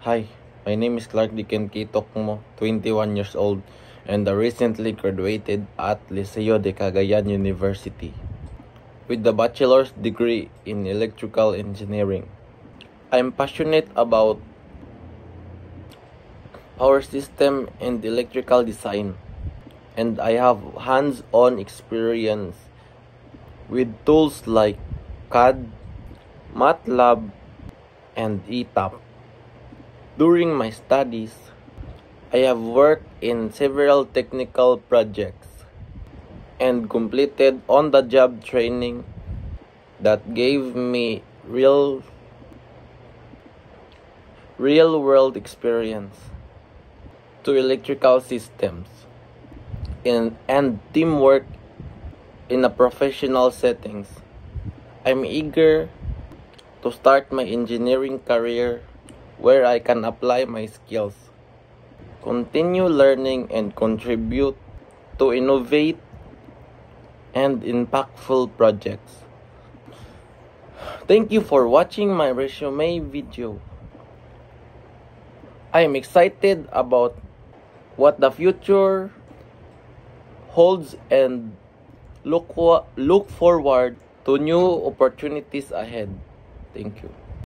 Hi, my name is Clark Diken Kitokmo, 21 years old, and I recently graduated at Liceo de Cagayan University with the bachelor's degree in electrical engineering. I'm passionate about power system and electrical design, and I have hands-on experience with tools like CAD, MATLAB, and ETAP. During my studies, I have worked in several technical projects and completed on-the-job training that gave me real-world experience to electrical systems and teamwork in a professional settings. I'm eager to start my engineering career where I can apply my skills, continue learning, and contribute to innovate and impactful projects. Thank you for watching my resume video. I am excited about what the future holds and look forward to new opportunities ahead. Thank you.